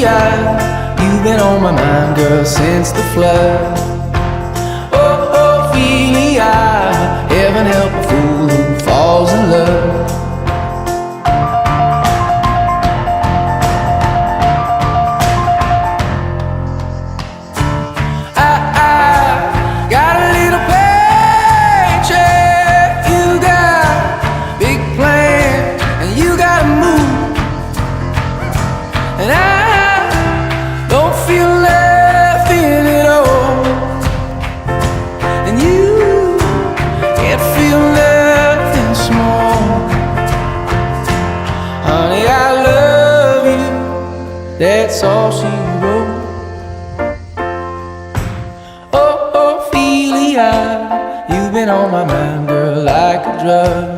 Ophelia, you've been on my mind, girl, since the flood. Oh, Ophelia, heaven help a fool who falls in love. I got a little paycheck, you got big plans, and you gotta move, and I don't feel nothing at all, and you can't feel nothing small. Honey, I love you, that's all she wrote. Oh, Ophelia, you've been on my mind, girl, like a drug.